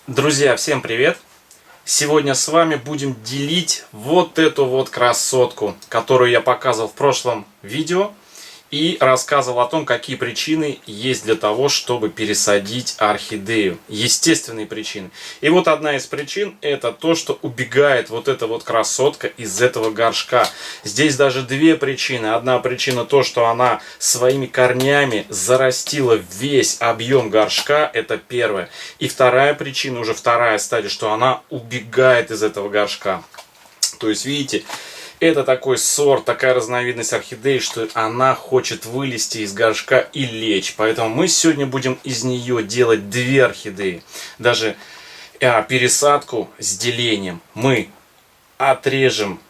Друзья, всем привет! Сегодня с вами будем делить вот эту вот красотку, которую я показывал в прошлом видео и рассказывал о том, какие причины есть для того, чтобы пересадить орхидею. Естественные причины. И вот одна из причин — это то, что убегает вот эта вот красотка из этого горшка. Здесь даже две причины. Одна причина то, что она своими корнями зарастила весь объем горшка. Это первое. И вторая причина, уже вторая стадия, что она убегает из этого горшка. То есть, видите, это такой сорт, такая разновидность орхидеи, что она хочет вылезти из горшка и лечь. Поэтому мы сегодня будем из нее делать две орхидеи. Даже пересадку с делением. Мы отрежем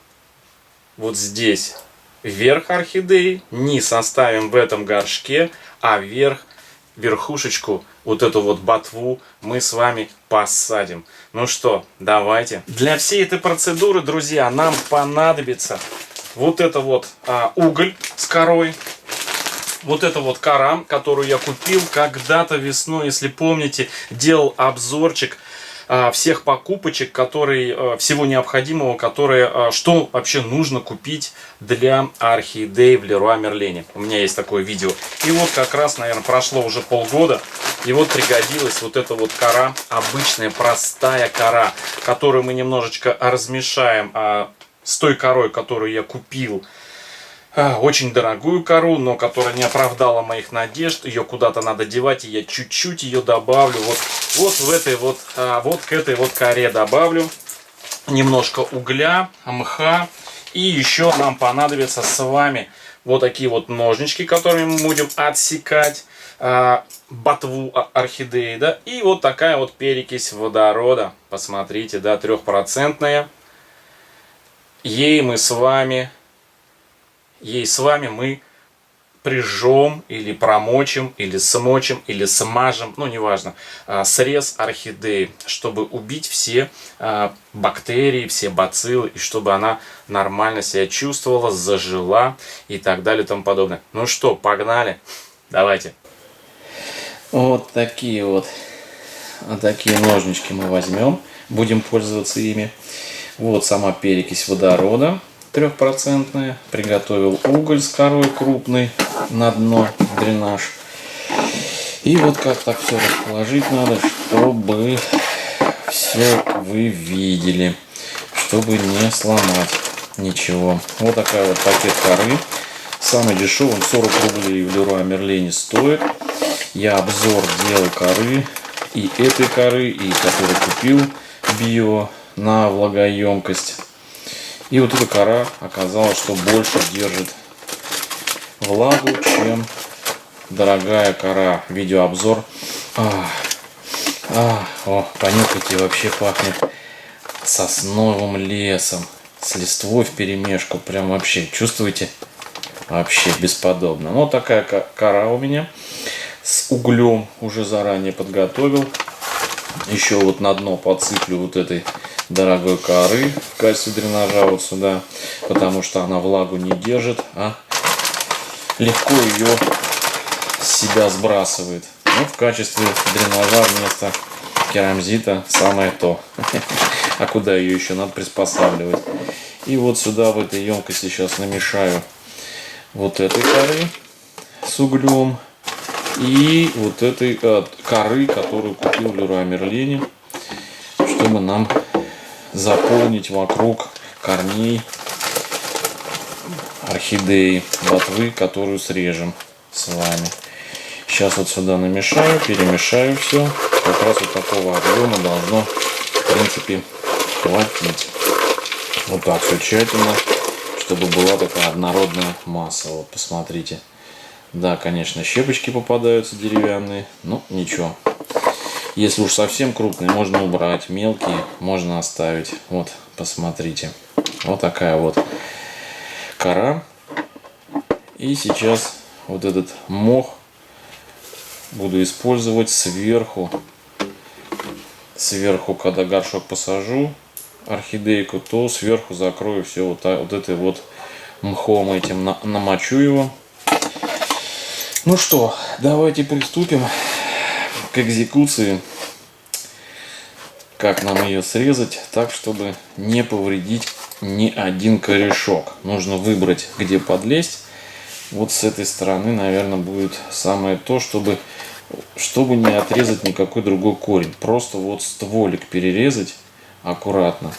вот здесь верх орхидеи, низ оставим в этом горшке, а верхушечку, вот эту вот ботву, мы с вами посадим. Ну что, давайте. Для всей этой процедуры, друзья, нам понадобится вот это вот уголь с корой. Вот это вот кора, которую я купил когда-то весной, если помните, делал обзорчик всех покупочек, всего необходимого, что вообще нужно купить для орхидей в Леруа Мерлене. У меня есть такое видео. И вот как раз, наверное, прошло уже полгода, и вот пригодилась вот эта вот кора, обычная простая кора, которую мы немножечко размешаем с той корой, которую я купил. Очень дорогую кору, но которая не оправдала моих надежд. Ее куда-то надо девать, и я чуть-чуть ее добавлю. Вот к этой вот коре добавлю немножко угля, мха. И еще нам понадобится с вами вот такие вот ножнички, которыми мы будем отсекать ботву орхидеи, да. И вот такая вот перекись водорода. Посмотрите, да, 3%. Ей с вами мы прижжем или промочим, или смочим, или смажем, ну неважно, срез орхидеи, чтобы убить все бактерии, все бациллы, и чтобы она нормально себя чувствовала, зажила и так далее и тому подобное. Ну что, погнали, давайте. Вот такие ножнички мы возьмем, будем пользоваться ими. Вот сама перекись водорода 3%. Приготовил уголь с корой крупный на дно, дренаж. И вот как так все расположить надо, чтобы все вы видели, чтобы не сломать ничего. Вот такая вот пакет коры. Самый дешевый, 40 рублей в Леруа Мерлене стоит. Я обзор делал коры, и этой коры, и которую купил био на влагоемкость. И вот эта кора оказалась, что больше держит влагу, чем дорогая кора. Видеообзор. Понюхайте, вообще пахнет сосновым лесом. С листвой вперемешку. Прям вообще, чувствуете? Вообще бесподобно. Вот такая кора у меня. С углем уже заранее подготовил. Еще вот на дно подсыплю вот этой дорогой коры в качестве дренажа вот сюда, потому что она влагу не держит, а легко ее с себя сбрасывает. Ну, в качестве дренажа вместо керамзита самое то. А куда ее еще надо приспосабливать? И вот сюда в этой емкости сейчас намешаю вот этой коры с углем и вот этой коры, которую купил в Леруа Мерлене, чтобы нам заполнить вокруг корней орхидеи ботвы, которую срежем с вами. Сейчас вот сюда намешаю, перемешаю все. Как раз вот такого объема должно, в принципе, хватить. Вот так все тщательно, чтобы была такая однородная масса. Вот посмотрите. Да, конечно, щепочки попадаются деревянные, но ничего. Если уж совсем крупные, можно убрать. Мелкие можно оставить. Вот, посмотрите. Вот такая вот кора. И сейчас вот этот мох буду использовать сверху. Сверху, когда горшок посажу, орхидейку, то сверху закрою все вот этой вот мхом этим. Намочу его. Ну что, давайте приступим к экзекуции. как нам ее срезать так, чтобы не повредить ни один корешок. Нужно выбрать, где подлезть. Вот с этой стороны, наверное, будет самое то, чтобы не отрезать никакой другой корень. Просто вот стволик перерезать аккуратно,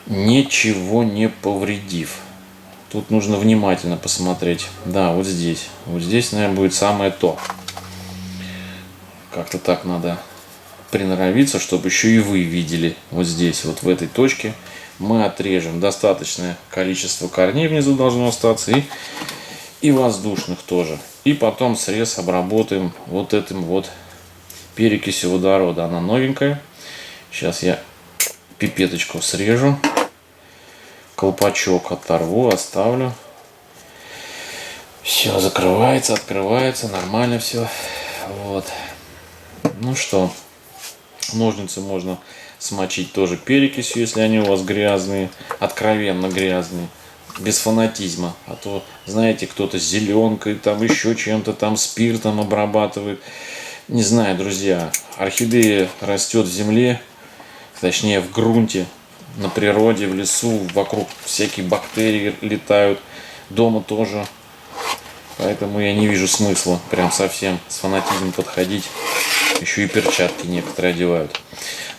ничего не повредив. Тут нужно внимательно посмотреть. Да, вот здесь. Вот здесь, наверное, будет самое то. Как-то так надо приноровиться, чтобы еще и вы видели. Вот здесь, вот в этой точке мы отрежем. Достаточное количество корней внизу должно остаться. И воздушных тоже. И потом срез обработаем вот этим вот перекисью водорода. Она новенькая. Сейчас я пипеточку срежу. Колпачок оторву, оставлю. Все закрывается, открывается. Нормально все. Вот. Ну что, ножницы можно смочить тоже перекисью, если они у вас грязные, откровенно грязные. Без фанатизма. А то, знаете, кто-то зеленкой, там еще чем-то, там спиртом обрабатывает. Не знаю, друзья. Орхидея растет в земле, точнее в грунте, на природе, в лесу, вокруг всякие бактерии летают. Дома тоже. Поэтому я не вижу смысла прям совсем с фанатизмом подходить. Еще и перчатки некоторые одевают.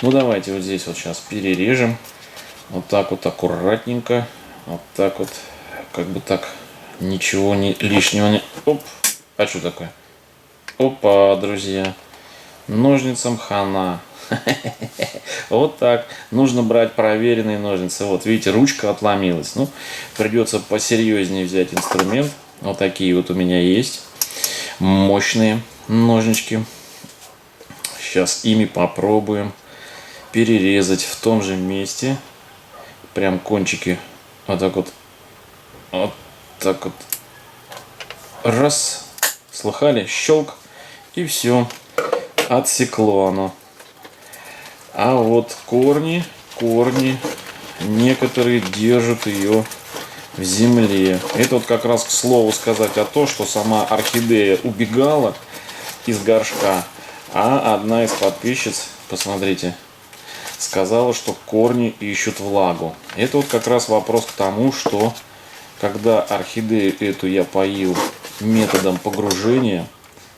Ну давайте вот здесь вот сейчас перережем. Вот так вот аккуратненько. Вот так вот, как бы так, ничего лишнего не... Оп, а что такое? Опа, друзья, ножницам хана. Вот так. Нужно брать проверенные ножницы. Вот, видите, ручка отломилась. Ну, придется посерьезнее взять инструмент. Вот такие вот у меня есть. Мощные ножнички. Сейчас ими попробуем перерезать в том же месте. Прям кончики. Вот так вот. Вот так вот. Раз. Слыхали? Щелк. И все. Отсекло оно. А вот корни некоторые держат ее в земле. Это вот как раз к слову сказать о том, что сама орхидея убегала из горшка. А одна из подписчиц, посмотрите, сказала, что корни ищут влагу. Это вот как раз вопрос к тому, что когда орхидею эту я поил методом погружения,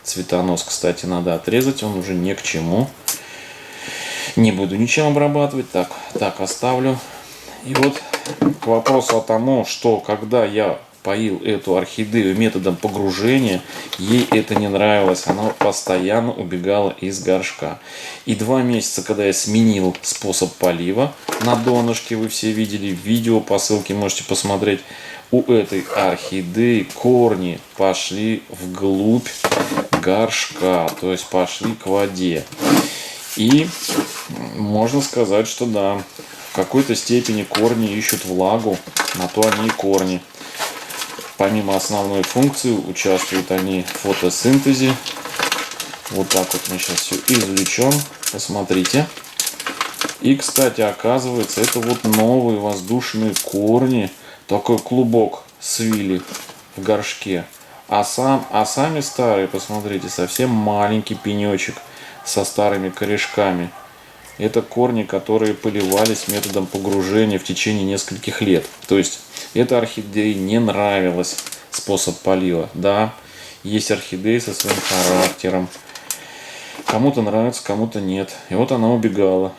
цветонос, кстати, надо отрезать, он уже ни к чему. Не буду ничем обрабатывать, так оставлю. И вот к вопросу о том, что когда я поил эту орхидею методом погружения, ей это не нравилось, она постоянно убегала из горшка. И 2 месяца, когда я сменил способ полива на донышке, вы все видели видео, по ссылке можете посмотреть, у этой орхидеи корни пошли вглубь горшка, то есть пошли к воде. И можно сказать, что да, в какой-то степени корни ищут влагу, на то они и корни. Помимо основной функции участвуют они в фотосинтезе. Вот так вот мы сейчас все извлечем. Посмотрите. И, кстати, оказывается, это вот новые воздушные корни. Такой клубок свили в горшке. А сами старые, посмотрите, совсем маленький пенечек со старыми корешками. Это корни, которые поливались методом погружения в течение нескольких лет. То есть, этой орхидее не нравился способ полива. Да, есть орхидеи со своим характером. Кому-то нравится, кому-то нет. И вот она убегала.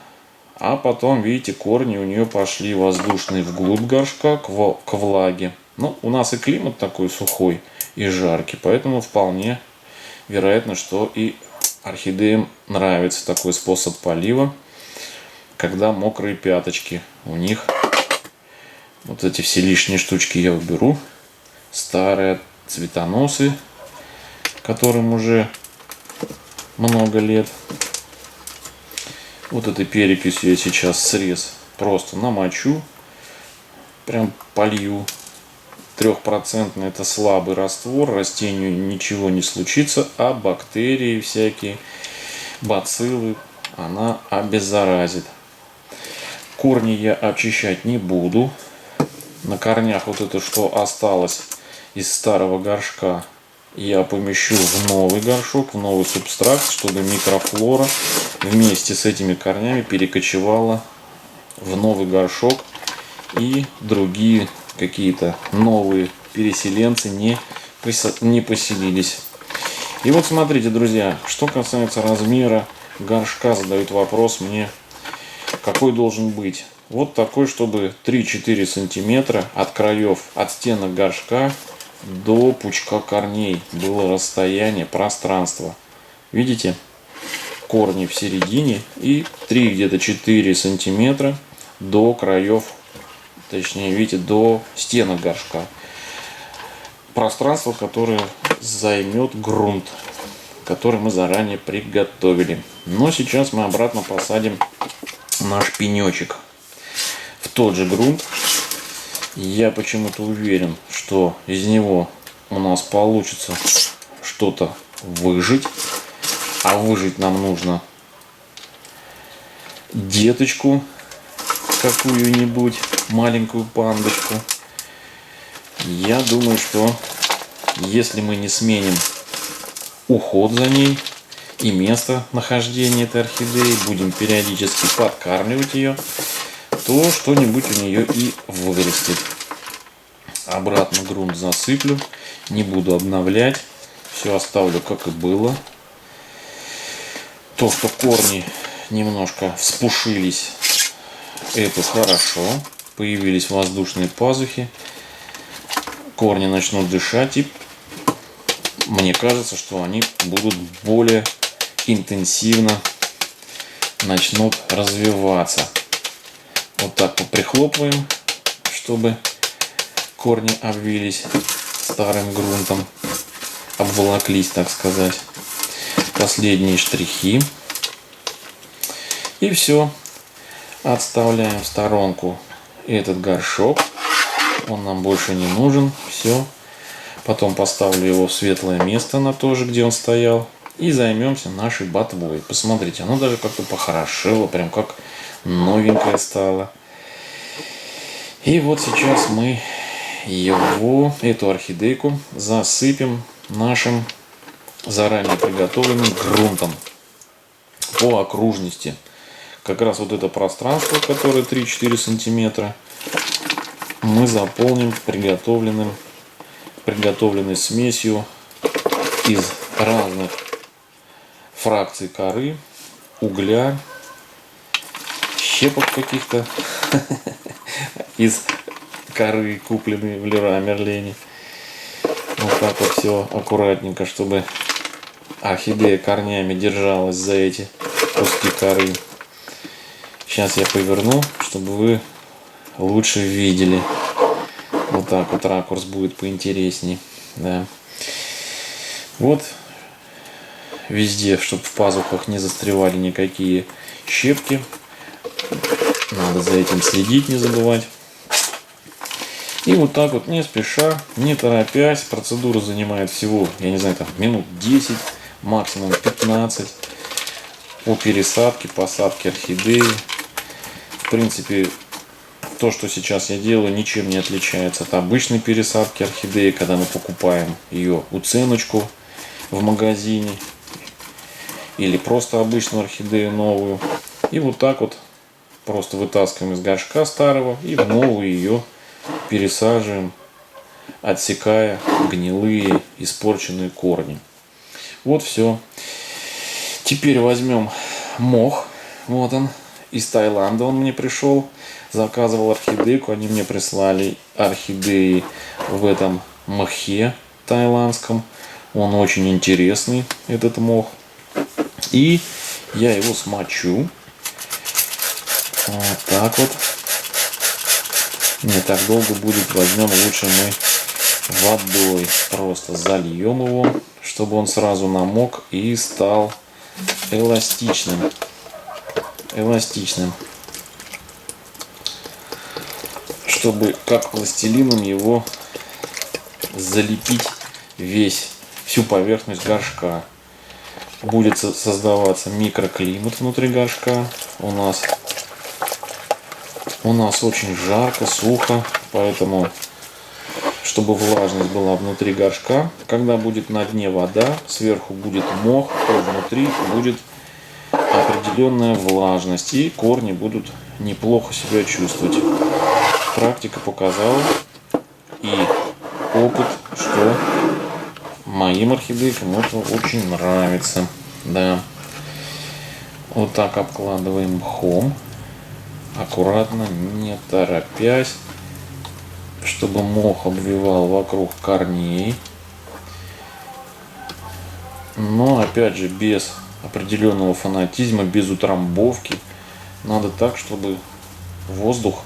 А потом, видите, корни у нее пошли воздушные вглубь горшка к влаге. Ну, у нас и климат такой сухой и жаркий, поэтому вполне вероятно, что и орхидеям нравится такой способ полива, когда мокрые пяточки. У них вот эти все лишние штучки я уберу. Старые цветоносы, которым уже много лет. Вот этой перекисью я сейчас срез просто намочу, прям полью. 3% это слабый раствор, растению ничего не случится, а бактерии всякие, бациллы она обеззаразит. Корни я очищать не буду. На корнях вот это, что осталось из старого горшка, я помещу в новый горшок, в новый субстрат, чтобы микрофлора вместе с этими корнями перекочевала в новый горшок и другие какие-то новые переселенцы не поселились. И вот смотрите, друзья, что касается размера горшка, задают вопрос мне, какой должен быть. Вот такой, чтобы 3-4 сантиметра от краев, от стенок горшка до пучка корней было расстояние, пространство. Видите? Корни в середине и 3 где-то 4 сантиметра до краев, точнее, видите, до стенок горшка. Пространство, которое займет грунт, который мы заранее приготовили. Но сейчас мы обратно посадим наш пенечек в тот же грунт. Я почему-то уверен, что из него у нас получится что-то выжить. А выжить нам нужно деточку какую-нибудь, маленькую пандочку. Я думаю, что если мы не сменим уход за ней и место нахождения этой орхидеи, будем периодически подкармливать ее, то что-нибудь у нее и вырастет. Обратно грунт засыплю, не буду обновлять, все оставлю как и было. То, что корни немножко вспушились, это хорошо. Появились воздушные пазухи. Корни начнут дышать, и мне кажется, что они будут более интенсивно начнут развиваться. Вот так вот прихлопываем, чтобы корни обвились старым грунтом, обволоклись, так сказать. Последние штрихи. И все. Отставляем в сторонку этот горшок. Он нам больше не нужен. Все. Потом поставлю его в светлое место на то же, где он стоял. И займемся нашей ботвой. Посмотрите, оно даже как-то похорошело. Прям как новенькое стало. И вот сейчас мы эту орхидейку засыпем нашим заранее приготовленным грунтом по окружности. Как раз вот это пространство, которое 3-4 сантиметра, мы заполним приготовленной смесью из разных фракций коры, угля, щепок каких-то из коры, купленной в Леруа Мерлене. Вот так вот все аккуратненько, чтобы орхидея корнями держалась за эти куски коры. Сейчас я поверну, чтобы вы лучше видели. Вот так вот ракурс будет поинтересней. Да. Вот везде, чтобы в пазухах не застревали никакие щепки. Надо за этим следить, не забывать. И вот так вот, не спеша, не торопясь, процедура занимает всего, я не знаю, там минут 10, максимум 15 по пересадке, посадке орхидеи. В принципе, то, что сейчас я делаю, ничем не отличается от обычной пересадки орхидеи, когда мы покупаем ее уценочку в магазине или просто обычную орхидею новую. И вот так вот просто вытаскиваем из горшка старого и в новую ее пересаживаем, отсекая гнилые испорченные корни. Вот все. Теперь возьмем мох. Вот он. Из Таиланда он мне пришел. Заказывал орхидейку. Они мне прислали орхидеи в этом мхе таиландском. Он очень интересный, этот мох. И я его смочу. Вот так вот. Не так долго будет. Возьмем лучше мы водой. Просто зальем его, чтобы он сразу намок и стал эластичным. Чтобы как пластилином его залепить всю поверхность горшка. Будет создаваться микроклимат внутри горшка. У нас очень жарко, сухо, поэтому, чтобы влажность была внутри горшка. Когда будет на дне вода, сверху будет мох, то внутри будет определенная влажность, и корни будут неплохо себя чувствовать. Практика показала, и опыт, что моим орхидейкам это очень нравится. Да. Вот так обкладываем мхом, аккуратно, не торопясь, чтобы мох обвивал вокруг корней. Но опять же без определенного фанатизма, без утрамбовки. Надо так, чтобы воздух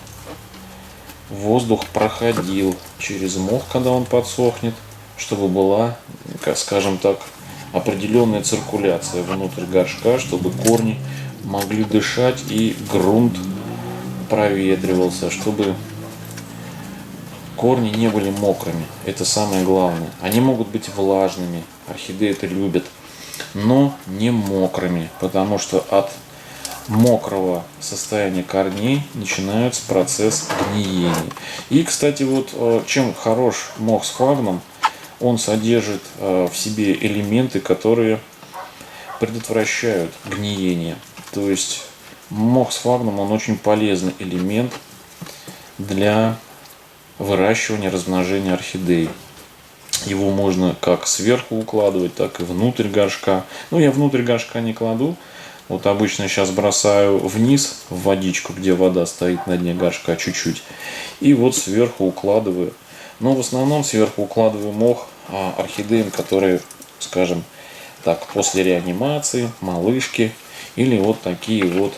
проходил через мох, когда он подсохнет, чтобы была, скажем так, определенная циркуляция внутрь горшка, чтобы корни могли дышать и грунт проветривался, чтобы корни не были мокрыми. Это самое главное. Они могут быть влажными, орхидеи это любят, но не мокрыми, потому что от мокрого состояния корней начинается процесс гниения. И, кстати, вот чем хорош мох сфагнум, он содержит в себе элементы, которые предотвращают гниение. То есть мох сфагнум, он очень полезный элемент для выращивания, размножения орхидей. Его можно как сверху укладывать, так и внутрь горшка. Но я внутрь горшка не кладу. Вот обычно сейчас бросаю вниз в водичку, где вода стоит на дне горшка чуть-чуть. И вот сверху укладываю. Но в основном сверху укладываю мох орхидеям, которые, скажем так, после реанимации, малышки. Или вот такие вот,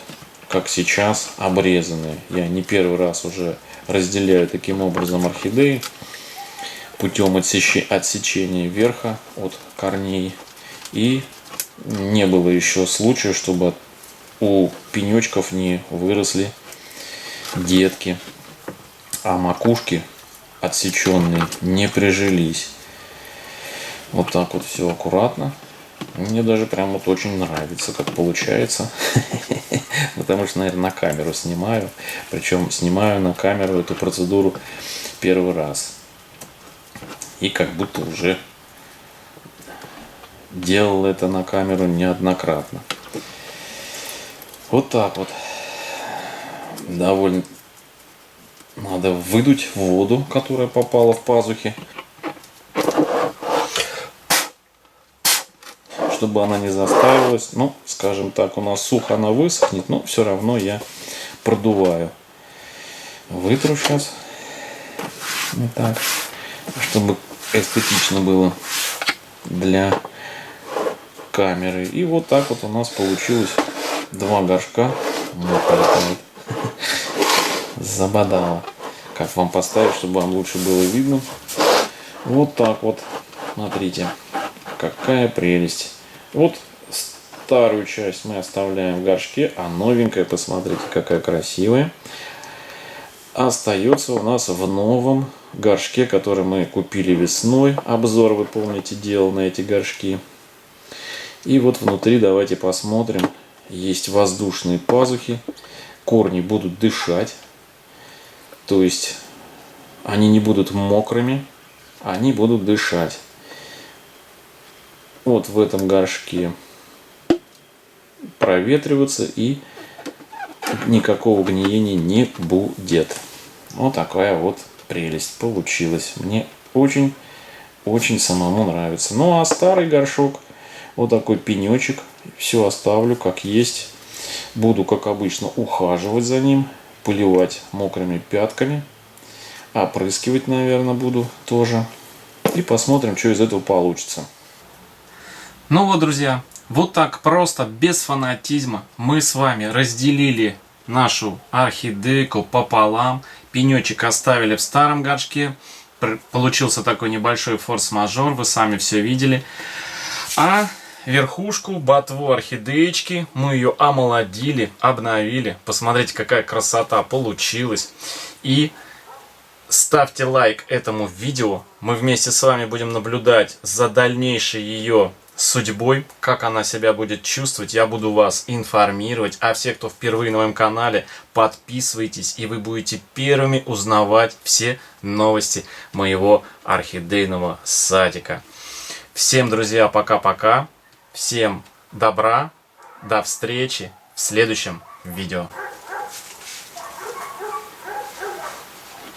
как сейчас, обрезанные. Я не первый раз уже разделяю таким образом орхидеи путем отсечения верха от корней. И не было еще случая, чтобы у пенечков не выросли детки, а макушки отсеченные не прижились. Вот так вот все аккуратно. Мне даже прям вот очень нравится, как получается. Потому что, наверное, на камеру снимаю. Причем снимаю на камеру эту процедуру первый раз. И как будто уже делал это на камеру неоднократно. Вот так вот. Довольно надо выдуть воду, которая попала в пазухи, чтобы она не застаивалась. Ну, скажем так, у нас сухо она высохнет, но все равно я продуваю. Вытру сейчас. Вот так. Чтобы эстетично было для камеры. И вот так вот у нас получилось два горшка. Забодало. Как вам поставить, чтобы вам лучше было видно? Вот так вот. Смотрите, какая прелесть. Вот старую часть мы оставляем в горшке, а новенькая, посмотрите, какая красивая, остается у нас в новом горшке, который мы купили весной. Обзор, вы помните, делал на эти горшки. И вот внутри давайте посмотрим. Есть воздушные пазухи. Корни будут дышать. То есть они не будут мокрыми. Они будут дышать. Вот в этом горшке проветриваться, и никакого гниения не будет. Вот такая вот прелесть получилась. Мне очень самому нравится. Ну а старый горшок, вот такой пенечек, все оставлю как есть. Буду, как обычно, ухаживать за ним, поливать мокрыми пятками, опрыскивать, наверное, буду тоже. И посмотрим, что из этого получится. Ну вот, друзья, вот так просто, без фанатизма, мы с вами разделили нашу орхидейку пополам. Пенечек оставили в старом горшке. Получился такой небольшой форс-мажор, вы сами все видели. А верхушку, ботву орхидеечки, мы ее омолодили, обновили. Посмотрите, какая красота получилась. И ставьте лайк этому видео. Мы вместе с вами будем наблюдать за дальнейшей ее судьбой, как она себя будет чувствовать, я буду вас информировать. А все, кто впервые на моем канале, подписывайтесь, и вы будете первыми узнавать все новости моего орхидейного садика. Всем, друзья, пока-пока. Всем добра. До встречи в следующем видео.